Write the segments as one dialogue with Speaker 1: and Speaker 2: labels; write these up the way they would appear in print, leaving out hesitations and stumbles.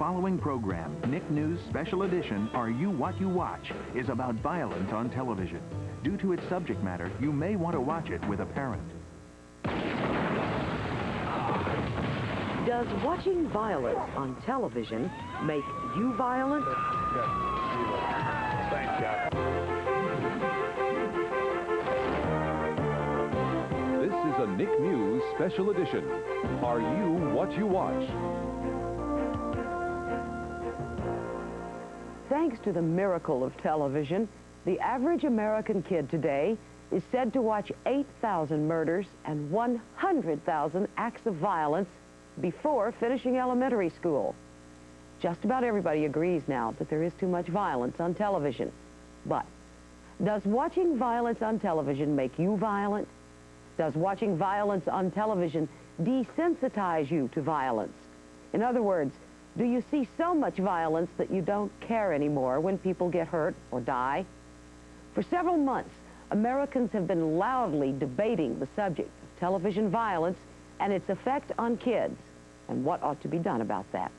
Speaker 1: following program, Nick News Special Edition, Are You What You Watch, is about violence on television. Due to its subject matter, you may want to watch it with a parent.
Speaker 2: Does watching violence on television make you violent?
Speaker 3: Thanks, Jeff.
Speaker 4: This is a Nick News Special Edition. Are You What You Watch?
Speaker 2: Thanks to the miracle of television, the average American kid today is said to watch 8,000 murders and 100,000 acts of violence before finishing elementary school. Just about everybody agrees now that there is too much violence on television. But does watching violence on television make you violent? Does watching violence on television desensitize you to violence? In other words, do you see so much violence that you don't care anymore when people get hurt or die? For several months, Americans have been loudly debating the subject of television violence and its effect on kids and what ought to be done about that.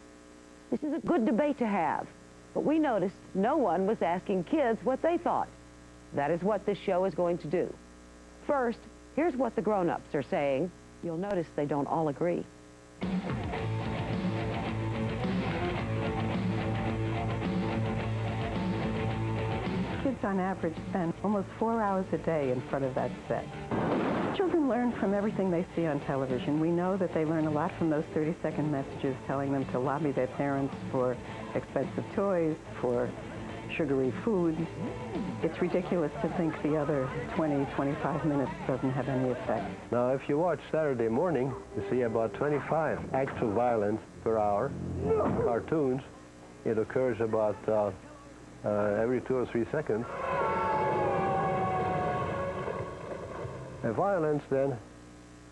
Speaker 2: This is a good debate to have, but we noticed no one was asking kids what they thought. That is what this show is going to do. First, here's what the grown-ups are saying. You'll notice they don't all agree.
Speaker 5: Kids on average spend almost 4 hours a day in front of that set. Children learn from everything they see on television. We know that they learn a lot from those 30-second messages telling them to lobby their parents for expensive toys, for sugary foods. It's ridiculous to think the other 20, 25 minutes doesn't have any effect.
Speaker 6: Now, if you watch Saturday morning, you see about 25 acts of violence per hour. Cartoons, it occurs about every 2 or 3 seconds. Violence, then,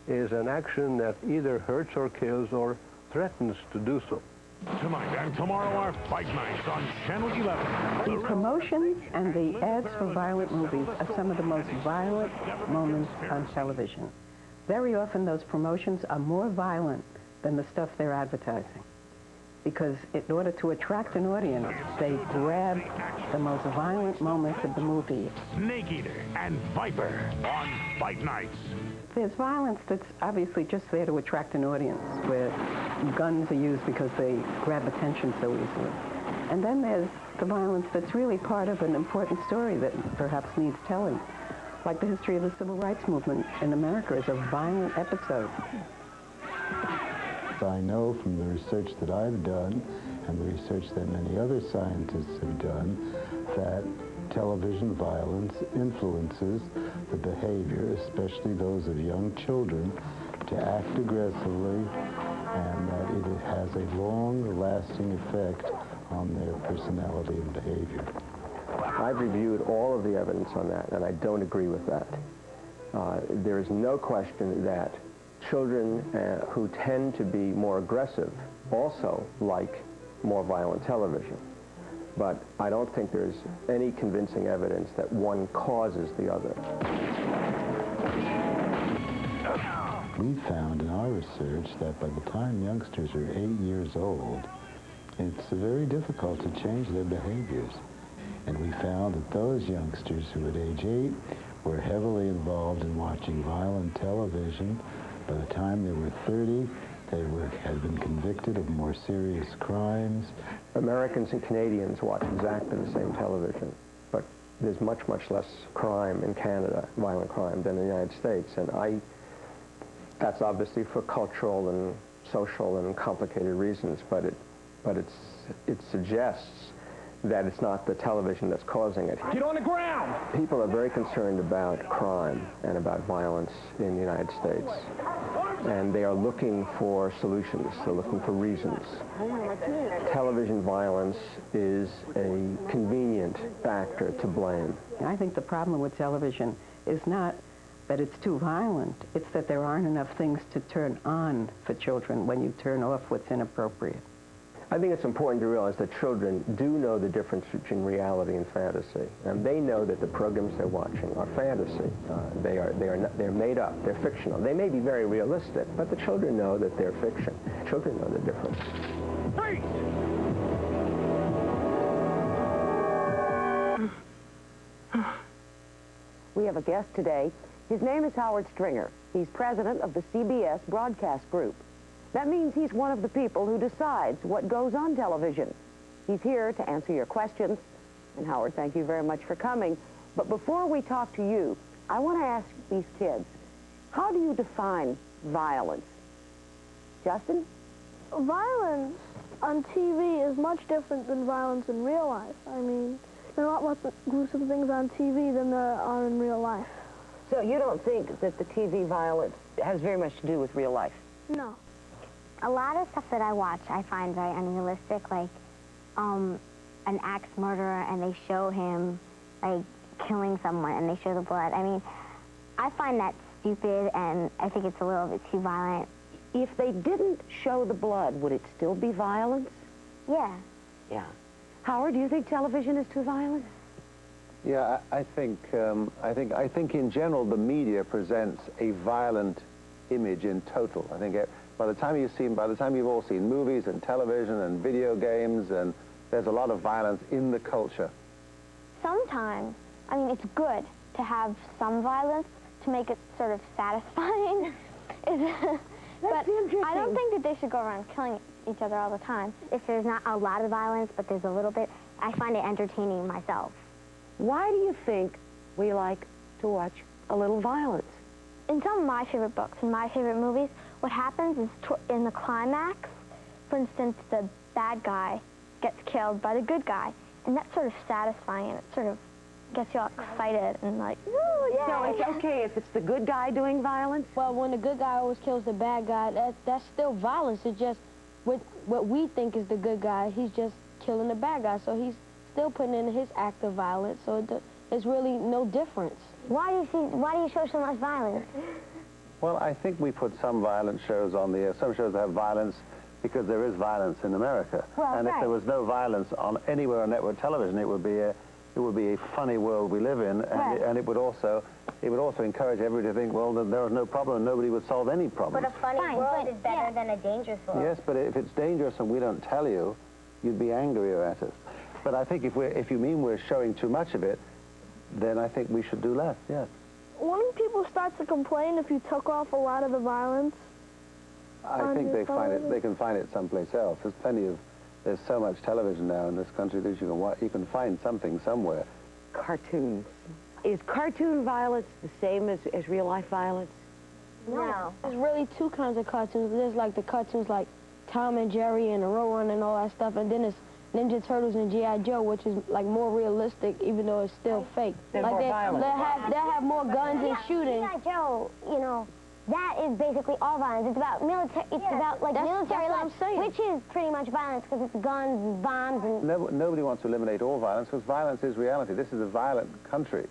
Speaker 6: is an action that either hurts or kills or threatens to do so.
Speaker 3: Tonight and tomorrow are Fight Nights on Channel 11.
Speaker 5: The promotions and the ads for violent movies are some of the most violent moments on television. Very often those promotions are more violent than the stuff they're advertising, because in order to attract an audience, they grab the most violent moments of the movie.
Speaker 3: Snake Eater and Viper on Fight Nights.
Speaker 5: There's violence that's obviously just there to attract an audience, where guns are used because they grab attention so easily. And then there's the violence that's really part of an important story that perhaps needs telling. Like the history of the Civil Rights Movement in America is a violent episode.
Speaker 7: I know from the research that I've done and the research that many other scientists have done that television violence influences the behavior, especially those of young children, to act aggressively, and that it has a long-lasting effect on their personality and behavior.
Speaker 8: I've reviewed all of the evidence on that, and I don't agree with that. There is no question that children who tend to be more aggressive also like more violent television. But I don't think there's any convincing evidence that one causes the other.
Speaker 7: We found in our research that by the time youngsters are 8 years old, it's very difficult to change their behaviors. And we found that those youngsters who at age 8 were heavily involved in watching violent television, by the time they were 30, they had been convicted of more serious crimes. Americans
Speaker 8: and Canadians watch exactly the same television, but there's much, much less crime in Canada, violent crime, than in the United States. And that's obviously for cultural and social and complicated reasons, but it suggests that it's not the television that's causing it.
Speaker 3: Get on the ground!
Speaker 8: People are very concerned about crime and about violence in the United States. And they are looking for solutions. They're looking for reasons. Television violence is a convenient factor to blame.
Speaker 5: I think the problem with television is not that it's too violent. It's that there aren't enough things to turn on for children when you turn off what's inappropriate.
Speaker 8: I think it's important to realize that children do know the difference between reality and fantasy, and they know that the programs they're watching are fantasy. They're made up. They're fictional. They may be very realistic, but the children know that they're fiction. Children know the difference.
Speaker 3: Freeze!
Speaker 2: We have a guest today. His name is Howard Stringer. He's president of the CBS Broadcast Group. That means he's one of the people who decides what goes on television. He's here to answer your questions. And Howard, thank you very much for coming. But before we talk to you, I want to ask these kids, how do you define violence? Justin?
Speaker 9: Violence on TV is much different than violence in real life. I mean, there are a lot more gruesome things on TV than there are in real life.
Speaker 2: So you don't think that the TV violence has very much to do with real life?
Speaker 9: No.
Speaker 10: A lot of stuff that I watch I find very unrealistic, like an axe murderer, and they show him like killing someone and they show the blood. I mean, I find that stupid, and I think it's a little bit too violent.
Speaker 2: If they didn't show the blood, would it still be violence?
Speaker 10: Yeah.
Speaker 2: Yeah. Howard, do you think television is too violent?
Speaker 8: Yeah, I think in general the media presents a violent image in total. I think by the time you've all seen movies and television and video games, and there's a lot of violence in the culture.
Speaker 10: Sometimes, I mean, it's good to have some violence to make it sort of satisfying. But I don't think that they should go around killing each other all the time. If there's not a lot of violence, but there's a little bit, I find it entertaining myself.
Speaker 2: Why do you think we like to watch a little violence?
Speaker 10: In some of my favorite books and my favorite movies, what happens is in the climax, for instance, the bad guy gets killed by the good guy, and that's sort of satisfying, and it sort of gets you all excited and like, ooh, yeah.
Speaker 2: So it's okay if it's the good guy doing violence?
Speaker 11: Well, when the good guy always kills the bad guy, that's still violence. It's just what we think is the good guy, he's just killing the bad guy, so he's still putting in his act of violence, so it's really no difference.
Speaker 10: Why do you show so much violence?
Speaker 8: Well, I think we put some violent shows on the air. Some shows have violence because there is violence in America.
Speaker 10: Well,
Speaker 8: and if there was no violence anywhere on network television, it would be a funny world we live in, and it would also encourage everybody to think, well, there was no problem, and nobody would solve any problem.
Speaker 10: But a funny world is better than a dangerous world.
Speaker 8: Yes, but if it's dangerous and we don't tell you, you'd be angrier at us. But I think if you mean we're showing too much of it, then I think we should do less, yes.
Speaker 9: Wouldn't people start to complain if you took off a lot of the violence?
Speaker 8: I think they can find it someplace else. There's so much television now in this country that you can find something somewhere.
Speaker 2: Cartoons. Is cartoon violence the same as real life violence?
Speaker 10: No.
Speaker 11: There's really two kinds of cartoons. There's like the cartoons like Tom and Jerry and the Rowan and all that stuff, and then there's Ninja Turtles and G.I. Joe, which is like more realistic, even though it's still fake.
Speaker 2: They're
Speaker 11: like
Speaker 2: more violent.
Speaker 11: They have more guns and shooting.
Speaker 10: G.I. Joe, you know, that is basically all violence. It's about military. It's about like military life, which is pretty much violence because it's guns and bombs and.
Speaker 8: Nobody wants to eliminate all violence because violence is reality. This is a violent country,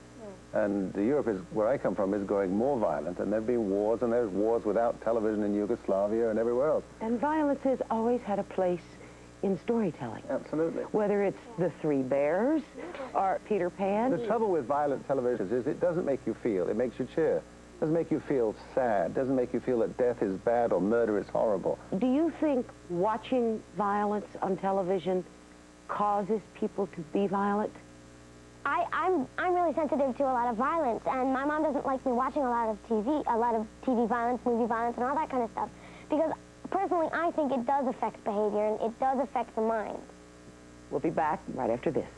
Speaker 8: and Europe is where I come from is growing more violent. And there've been wars, and there's wars without television in Yugoslavia and everywhere else.
Speaker 2: And violence has always had a place in storytelling.
Speaker 8: Absolutely.
Speaker 2: Whether it's the Three Bears or Peter Pan.
Speaker 8: The trouble with violent television is it doesn't make you feel. It makes you cheer. It doesn't make you feel sad. It doesn't make you feel that death is bad or murder is horrible.
Speaker 2: Do you think watching violence on television causes people to be violent?
Speaker 10: I'm really sensitive to a lot of violence, and my mom doesn't like me watching a lot of TV violence, movie violence, and all that kind of stuff, because personally, I think it does affect behavior, and it does affect the mind.
Speaker 2: We'll be back right after this.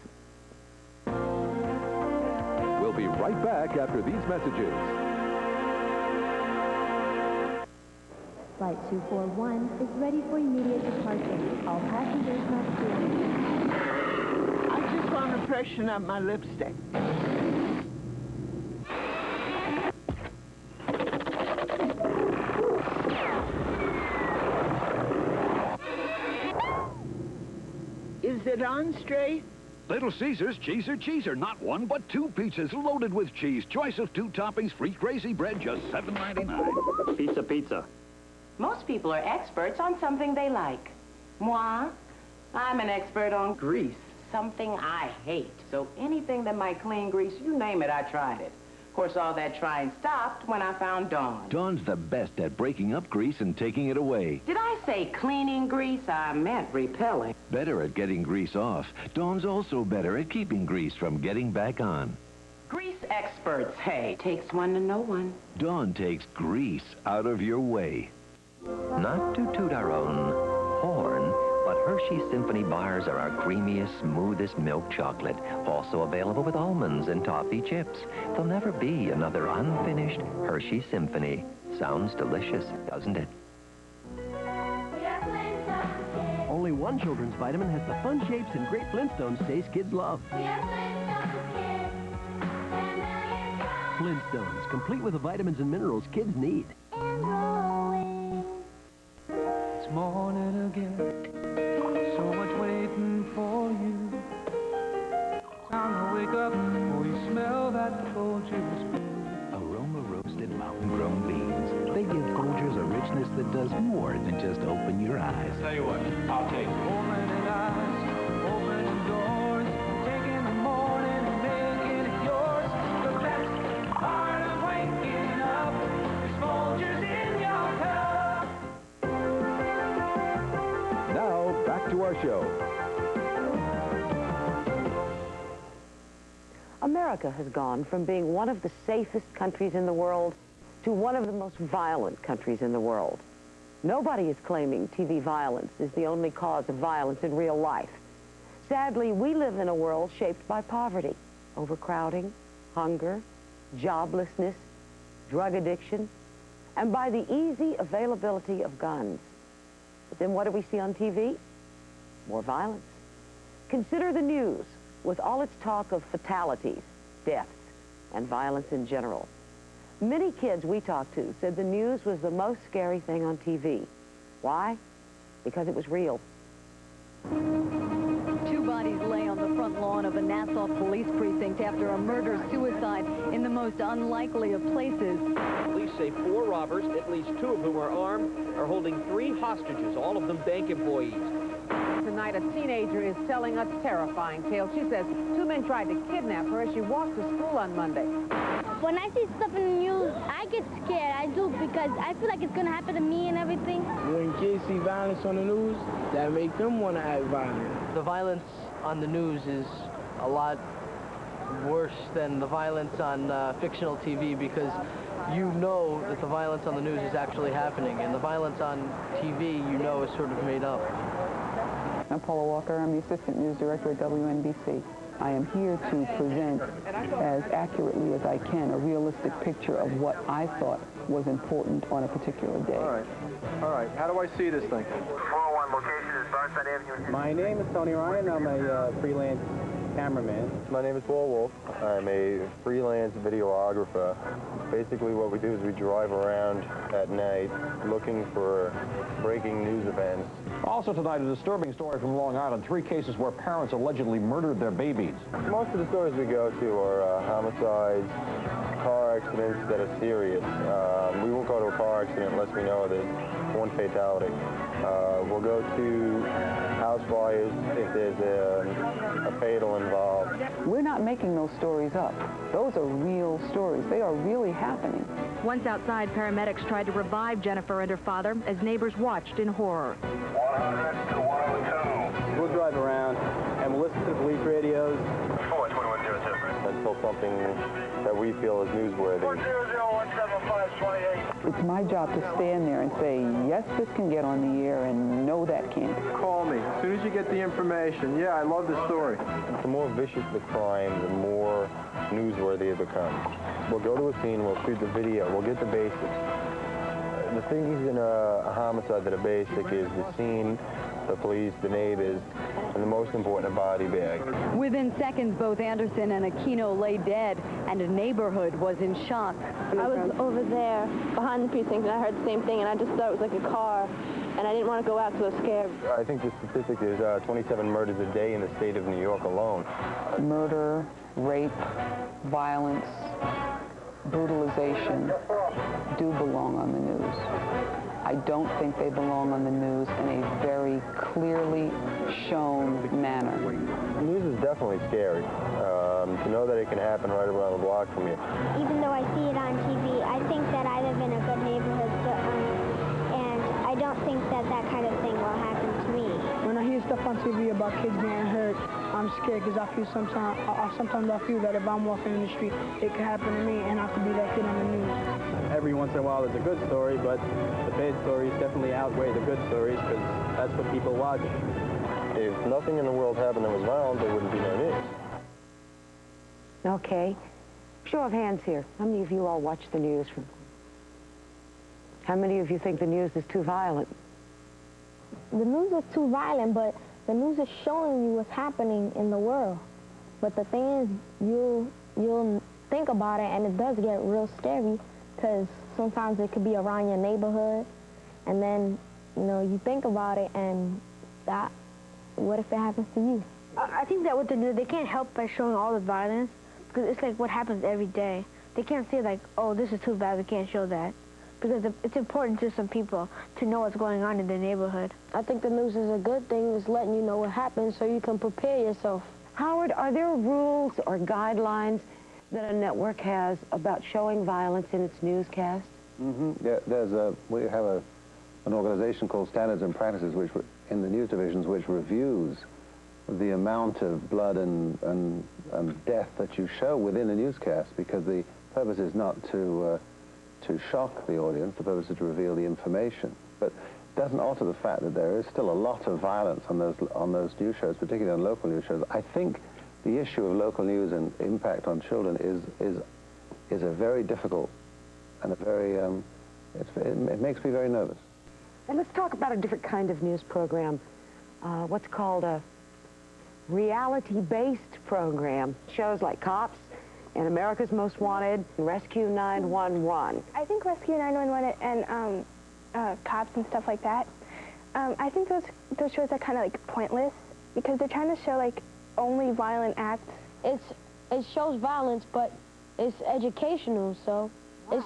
Speaker 4: We'll be right back after these messages.
Speaker 12: Flight 241 is ready for immediate departure. All passengers must be.
Speaker 13: I just want to freshen up my lipstick. Is it on straight?
Speaker 3: Little Caesar's Cheeser. Not one, but two pizzas loaded with cheese. Choice of two toppings, free crazy bread, just $7.99.
Speaker 14: Pizza.
Speaker 15: Most people are experts on something they like. Moi, I'm an expert on grease, something I hate. So anything that might clean grease, you name it, I tried it. Of course, all that trying stopped when I found Dawn.
Speaker 16: Dawn's the best at breaking up grease and taking it away.
Speaker 15: Did I say cleaning grease? I meant repelling.
Speaker 16: Better at getting grease off. Dawn's also better at keeping grease from getting back on.
Speaker 15: Grease experts say. Takes one to know one.
Speaker 16: Dawn takes grease out of your way.
Speaker 14: Not to toot our own horn, but Hershey's Symphony bars are our creamiest, smoothest milk chocolate. Also available with almonds and toffee chips. There'll never be another unfinished Hershey's Symphony. Sounds delicious, doesn't it?
Speaker 17: Only one children's vitamin has the fun shapes and great Flintstones taste kids love. Flintstones, complete with the vitamins and minerals kids need.
Speaker 18: It's morning again, so much waiting for you. Time to wake up before you smell that Folgers brew.
Speaker 19: Aroma roasted mountain-grown beans. They give Folgers a richness that does more than just open your eyes.
Speaker 18: Tell you what, I'll take it. Opening eyes, opening doors, taking the morning and making it yours. The best part of waking up is Folgers in your cup.
Speaker 4: Now, back to our show.
Speaker 2: America has gone from being one of the safest countries in the world to one of the most violent countries in the world. Nobody is claiming TV violence is the only cause of violence in real life. Sadly, we live in a world shaped by poverty, overcrowding, hunger, joblessness, drug addiction, and by the easy availability of guns. But then what do we see on TV? More violence. Consider the news, with all its talk of fatalities, deaths, and violence in general. Many kids we talked to said the news was the most scary thing on TV. Why? Because it was real.
Speaker 20: Two bodies lay on the front lawn of a Nassau police precinct after a murder-suicide in the most unlikely of places.
Speaker 21: Police say 4 robbers, at least 2 of whom are armed, are holding 3 hostages, all of them bank employees.
Speaker 22: Tonight, a teenager is telling a terrifying tale. She says 2 men tried to kidnap her as she walked to school on Monday.
Speaker 10: When I see stuff in the news, I get scared. I do, because I feel like it's going to happen to me and everything.
Speaker 23: When kids see violence on the news, that makes them want to act violent.
Speaker 24: The violence on the news is a lot worse than the violence on fictional TV, because you know that the violence on the news is actually happening, and the violence on TV, you know, is sort of made up.
Speaker 25: I'm Paula Walker. I'm the Assistant News Director at WNBC. I am here to present as accurately as I can a realistic picture of what I thought was important on a particular day.
Speaker 26: All right. How do I see this thing?
Speaker 27: 401 location is Burnside Avenue.
Speaker 28: My name is Tony Ryan. I'm a freelance cameraman.
Speaker 6: My name is Paul Wolf. I'm a freelance videographer. Basically what we do is we drive around at night looking for breaking news events.
Speaker 29: Also tonight, a disturbing story from Long Island. 3 cases where parents allegedly murdered their babies.
Speaker 6: Most of the stories we go to are homicides, car accidents that are serious. We won't go to a car accident unless we know there's 1 fatality. We'll go to house fires if there's a fatal involved.
Speaker 25: We're not making those stories up. Those are real stories. They are really happening.
Speaker 20: Once outside, paramedics tried to revive Jennifer and her father as neighbors watched in horror.
Speaker 27: 100 to 102.
Speaker 28: We'll drive around and we'll listen to the police radios.
Speaker 27: 42102.
Speaker 6: Until something that we feel is newsworthy.
Speaker 27: 400-175-28.
Speaker 25: It's my job to stand there and say, yes, this can get on the air, and no, that can't.
Speaker 26: Call me as soon as you get the information. Yeah, I love the story.
Speaker 6: The more vicious the crime, the more newsworthy it becomes. We'll go to a scene, we'll shoot the video, we'll get the basics. The things in a homicide that are basic is the scene, the police, the neighbors, and the most important, a body bag.
Speaker 20: Within seconds, both Anderson and Aquino lay dead, and a neighborhood was in shock.
Speaker 10: I was over there behind the precinct, and I heard the same thing, and I just thought it was like a car, and I didn't want to go out because I was scared.
Speaker 6: I think the statistic is 27 murders a day in the state of New York alone.
Speaker 25: Murder, rape, violence, brutalization do belong on the news. I don't think they belong on the news in a very clearly shown manner.
Speaker 6: News is definitely scary. To know that it can happen right around the block from you.
Speaker 10: Even though I see it on TV, I think that I live in a good neighborhood, and I don't think that that kind of thing will happen to me.
Speaker 30: When I hear stuff on TV about kids getting hurt,
Speaker 1: I'm scared because I feel sometimes I feel that if I'm walking in the street, it could happen to me, and I could be that kid on the news.
Speaker 28: Every once in a while there's a good story, but the bad stories definitely outweigh the good stories because that's what people watch.
Speaker 6: If nothing in the world happened that was violent, there wouldn't be no news.
Speaker 2: Okay. Show of hands here. How many of you all watch the news? How many of you think the news is too violent?
Speaker 10: The news is too violent, but the news is showing you what's happening in the world. But the thing is, you'll think about it, and it does get real scary, because sometimes it could be around your neighborhood, and then, you know, you think about it, and what if it happens to you?
Speaker 3: I think that with the news, they can't help by showing all the violence, because it's like what happens every day. They can't say like, oh, this is too bad, we can't show that. Because it's important to some people to know what's going on in their neighborhood.
Speaker 1: I think the news is a good thing. It's letting you know what happens so you can prepare yourself.
Speaker 2: Howard, are there rules or guidelines that a network has about showing violence in its newscast?
Speaker 29: Yeah, we have an organization called Standards and Practices, which in the news divisions, which reviews the amount of blood and death that you show within a newscast, because the purpose is not to shock the audience. The purpose is to reveal the information. But it doesn't alter the fact that there is still a lot of violence on those news shows, particularly on local news shows. I think the issue of local news and impact on children is a very difficult and a very, it makes me very nervous.
Speaker 2: And let's talk about a different kind of news program, what's called a reality-based program. Shows like Cops and America's Most Wanted, Rescue 911.
Speaker 10: I think Rescue 911 and Cops and stuff like that, I think those shows are kind of like pointless because they're trying to show like only violent acts.
Speaker 1: It shows violence, but it's educational, so it's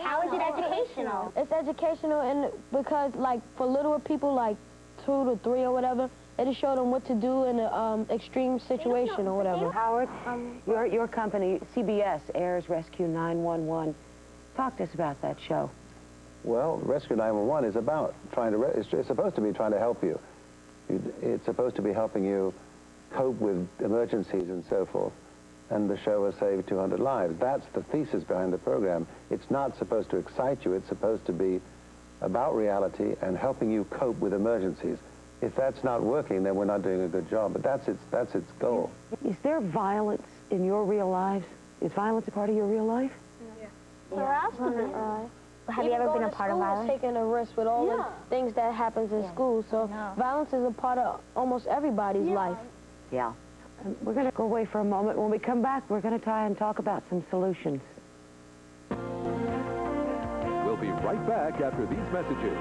Speaker 10: How is it educational?
Speaker 1: It's educational, and because like for littler people like 2 to 3 or whatever, it'll show them what to do in an extreme situation or whatever.
Speaker 2: Howard, your company, CBS, airs Rescue 911. Talk to us about that show.
Speaker 29: Well, Rescue 911 is about it's supposed to be trying to help you. It's supposed to be helping you cope with emergencies and so forth. And the show has saved 200 lives. That's the thesis behind the program. It's not supposed to excite you. It's supposed to be about reality and helping you cope with emergencies. If that's not working, then we're not doing a good job. But that's its goal.
Speaker 2: Is there violence in your real lives? Is violence a part of your real life?
Speaker 10: Yeah. Harassment. Have you ever been a part of violence?
Speaker 1: Taking a risk with all the things that happens in school. So violence is a part of almost everybody's life.
Speaker 2: Yeah. We're going to go away for a moment. When we come back, we're going to try and talk about some solutions.
Speaker 4: We'll be right back after these messages.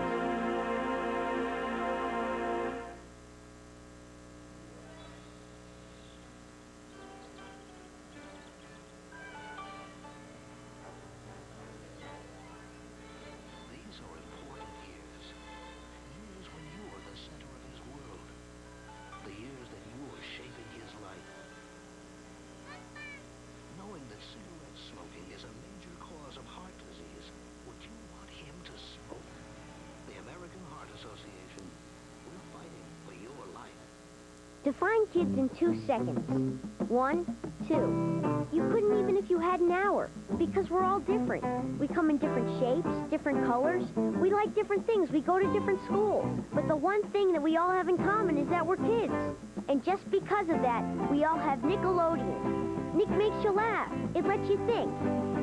Speaker 5: Define kids in 2 seconds. 1, 2. You couldn't even if you had an hour, because we're all different. We come in different shapes, different colors. We like different things. We go to different schools. But the one thing that we all have in common is that we're kids. And just because of that, we all have Nickelodeon. Nick makes you laugh. It lets you think.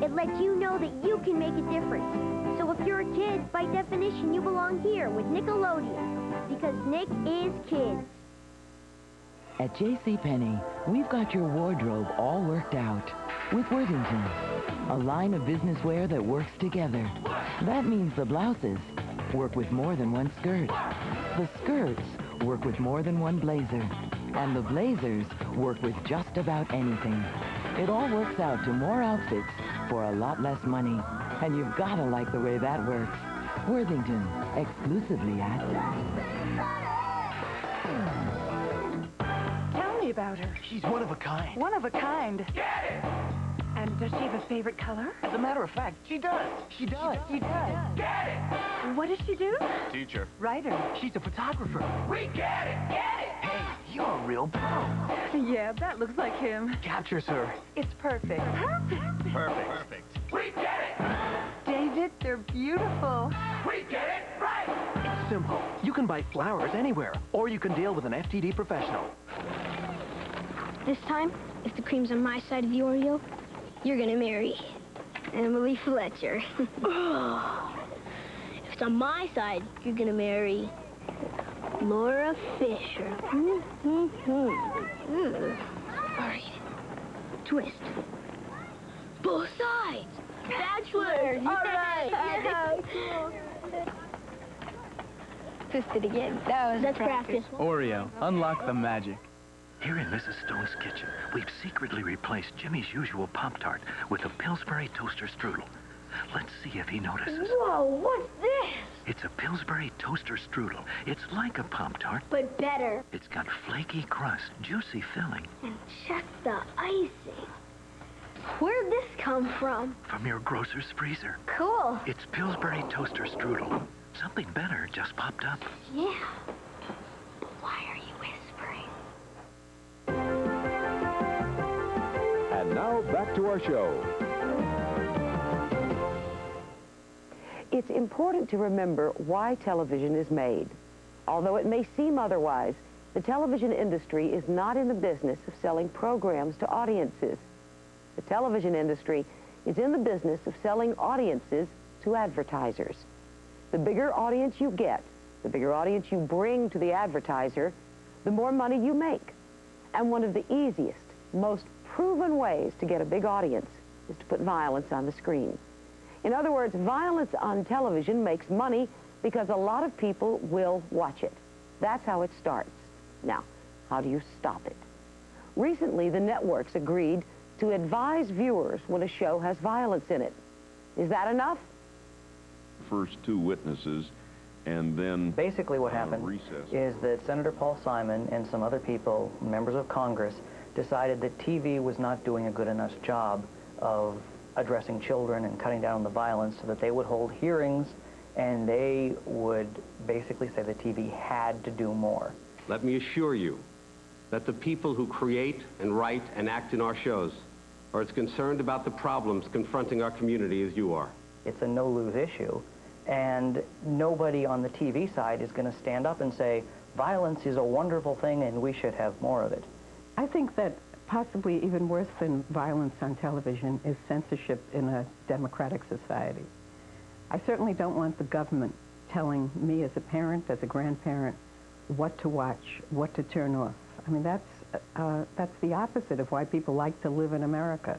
Speaker 5: It lets you know that you can make a difference. So if you're a kid, by definition, you belong here with Nickelodeon. Because Nick is kids.
Speaker 7: At JCPenney, we've got your wardrobe all worked out with Worthington, a line of business wear that works together. That means the blouses work with more than one skirt. The skirts work with more than one blazer. And the blazers work with just about anything. It all works out to more outfits for a lot less money. And you've got to like the way that works. Worthington, exclusively at...
Speaker 8: About her.
Speaker 9: She's one of a kind.
Speaker 8: One of a kind.
Speaker 9: Get it!
Speaker 8: And does she have a favorite color?
Speaker 9: As a matter of fact, she does.
Speaker 8: She does. She does.
Speaker 9: Get it!
Speaker 8: What does she do?
Speaker 9: Teacher.
Speaker 8: Writer.
Speaker 9: She's a photographer. We get it! Get it! Hey, You're a real pro.
Speaker 8: Yeah, that looks like him.
Speaker 9: Captures her.
Speaker 8: It's perfect. Perfect.
Speaker 9: Perfect.
Speaker 27: We get it!
Speaker 8: David, they're beautiful.
Speaker 27: We get it right!
Speaker 9: It's simple. You can buy flowers anywhere, or you can deal with an FTD professional.
Speaker 10: This time, if the cream's on my side of the Oreo, you're gonna marry Emily Fletcher. If it's on my side, you're gonna marry Laura Fisher. All right. Twist. Both sides. Bachelor. All right. Twist it again. That's practice.
Speaker 11: Oreo, unlock the magic.
Speaker 12: Here in Mrs. Stone's kitchen, we've secretly replaced Jimmy's usual Pop-Tart with a Pillsbury toaster strudel. Let's see if he notices.
Speaker 10: Whoa, what's this?
Speaker 12: It's a Pillsbury toaster strudel. It's like a Pop-Tart,
Speaker 10: But better.
Speaker 12: it's got flaky crust, juicy filling.
Speaker 10: And check the icing. Where'd this come from?
Speaker 12: From your grocer's freezer.
Speaker 10: Cool.
Speaker 12: It's Pillsbury toaster strudel. Something better just popped up.
Speaker 10: Yeah. But why are you whispering?
Speaker 4: And now back to our show.
Speaker 2: It's important to remember why television is made. Although it may seem otherwise, the television industry is not in the business of selling programs to audiences. The television industry is in the business of selling audiences to advertisers. The bigger audience you get, the bigger audience you bring to the advertiser, the more money you make. And one of the easiest, most proven ways to get a big audience is to put violence on the screen. In other words, violence on television makes money because a lot of people will watch it. That's how it starts. Now, how do you stop it? Recently, the networks agreed to advise viewers when a show has violence in it. Is that enough?
Speaker 13: First two witnesses, and then
Speaker 14: basically what happened is that Senator Paul Simon and some other people, members of Congress, decided that TV was not doing a good enough job of addressing children and cutting down on the violence, so that they would hold hearings and they would basically say that TV had to do more.
Speaker 15: Let me assure you that the people who create and write and act in our shows are as concerned about the problems confronting our community as you are.
Speaker 14: It's a no-lose issue, and nobody on the TV side is going to stand up and say, violence is a wonderful thing and we should have more of it.
Speaker 25: I think that possibly even worse than violence on television is censorship in a democratic society. I certainly don't want the government telling me as a parent, as a grandparent, what to watch, what to turn off. I mean, that's the opposite of why people like to live in America.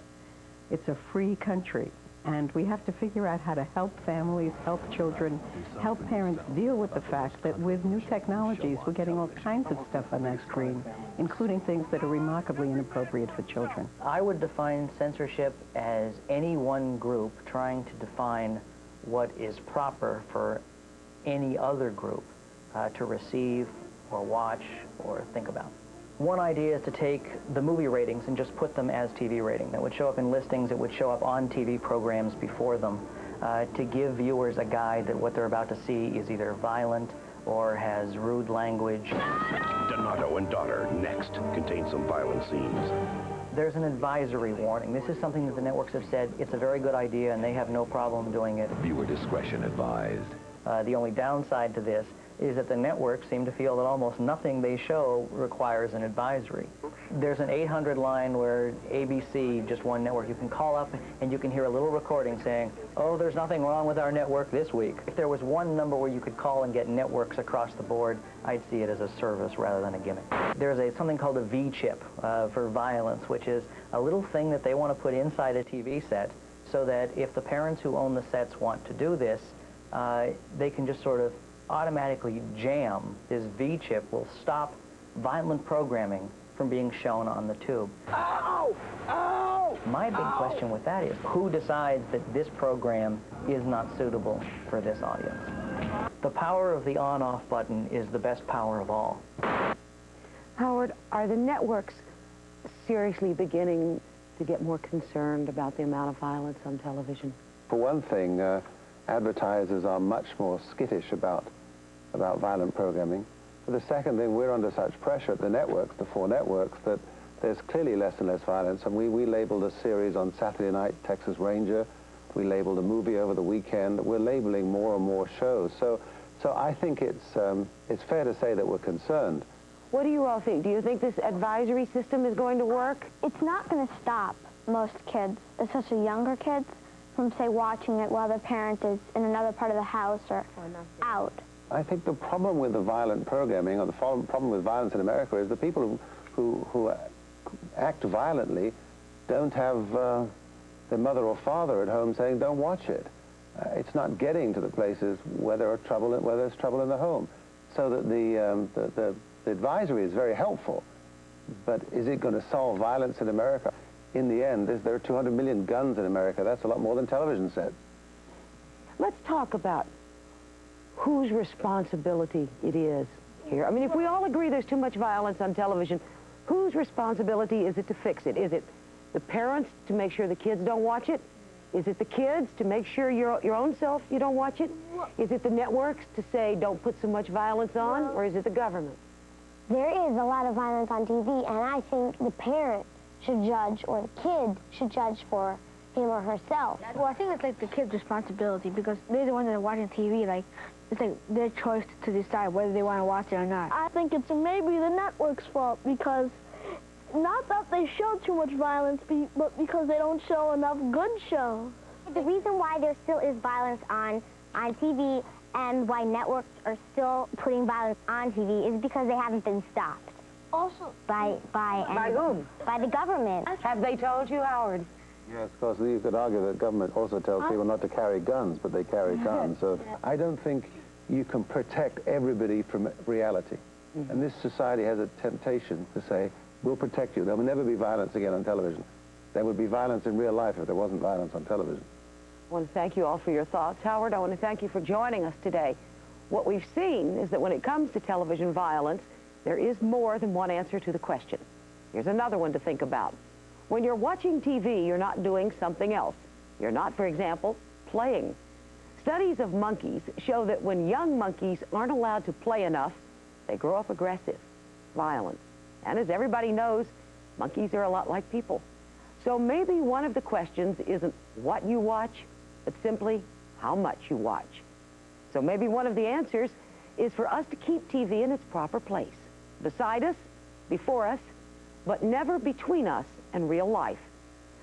Speaker 25: It's a free country, and we have to figure out how to help families, help children, help parents deal with the fact that with new technologies, we're getting all kinds of stuff on that screen, including things that are remarkably inappropriate for children.
Speaker 14: I would define censorship as any one group trying to define what is proper for any other group to receive or watch or think about. One idea is to take the movie ratings and just put them as TV rating. That would show up in listings, it would show up on TV programs before them, to give viewers a guide that what they're about to see is either violent or has rude language.
Speaker 27: Donato and Daughter, next, contains some violent scenes.
Speaker 14: There's an advisory warning. This is something that the networks have said it's a very good idea and they have no problem doing it.
Speaker 4: Viewer discretion advised.
Speaker 14: The only downside to this is that the networks seem to feel that almost nothing they show requires an advisory. There's an 800 line where ABC, just one network, you can call up and you can hear a little recording saying, oh, there's nothing wrong with our network this week. If there was one number where you could call and get networks across the board, I'd see it as a service rather than a gimmick. There's something called a V-chip for violence, which is a little thing that they want to put inside a TV set so that if the parents who own the sets want to do this, they can just sort of automatically jam. This V-chip will stop violent programming from being shown on the tube.
Speaker 27: Ow! Ow!
Speaker 14: My big question with that is, who decides that this program is not suitable for this audience? The power of the on-off button is the best power of all.
Speaker 2: Howard, are the networks seriously beginning to get more concerned about the amount of violence on television?
Speaker 29: For one thing, advertisers are much more skittish about violent programming. For the second thing, we're under such pressure at the networks, the 4 networks, that there's clearly less and less violence. And we labeled a series on Saturday night, Texas Ranger. We labeled a movie over the weekend. We're labeling more and more shows. So I think it's fair to say that we're concerned.
Speaker 2: What do you all think? Do you think this advisory system is going to work?
Speaker 10: It's not going to stop most kids, especially younger kids, from, say, watching it while their parent is in another part of the house or out.
Speaker 29: I think the problem with the violent programming, or the problem with violence in America, is the people who act violently don't have their mother or father at home saying, don't watch it. It's not getting to the places where there's trouble in the home. So that the advisory is very helpful, but is it going to solve violence in America? In the end, there are 200 million guns in America. That's a lot more than television sets.
Speaker 2: Let's talk about whose responsibility it is here. I mean, if we all agree there's too much violence on television, whose responsibility is it to fix it? Is it the parents to make sure the kids don't watch it? Is it the kids to make sure your own self you don't watch it? Is it the networks to say don't put so much violence on? Or is it the government?
Speaker 10: There is a lot of violence on TV, and I think the parent should judge, or the kid should judge for him or herself.
Speaker 3: Well, I think it's like the kid's responsibility, because they're the ones that are watching TV. Like, it's like their choice to decide whether they want to watch it or not.
Speaker 16: I think it's maybe the network's fault, because not that they show too much violence, but because they don't show enough good shows.
Speaker 10: The reason why there still is violence on TV and why networks are still putting violence on TV is because they haven't been stopped.
Speaker 16: Also,
Speaker 10: by
Speaker 2: whom?
Speaker 10: By the government.
Speaker 2: Have they told you, Howard?
Speaker 29: Yes, of course, you could argue that government also tells people not to carry guns, but they carry guns. So I don't think you can protect everybody from reality. And this society has a temptation to say, we'll protect you. There will never be violence again on television. There would be violence in real life if there wasn't violence on television.
Speaker 2: I want to thank you all for your thoughts. Howard, I want to thank you for joining us today. What we've seen is that when it comes to television violence, there is more than one answer to the question. Here's another one to think about. When you're watching TV, you're not doing something else. You're not, for example, playing. Studies of monkeys show that when young monkeys aren't allowed to play enough, they grow up aggressive, violent. And as everybody knows, monkeys are a lot like people. So maybe one of the questions isn't what you watch, but simply how much you watch. So maybe one of the answers is for us to keep TV in its proper place. Beside us, before us, but never between us and real life.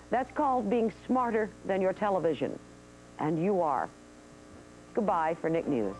Speaker 2: That's called being smarter than your television. And you are. Goodbye for Nick News.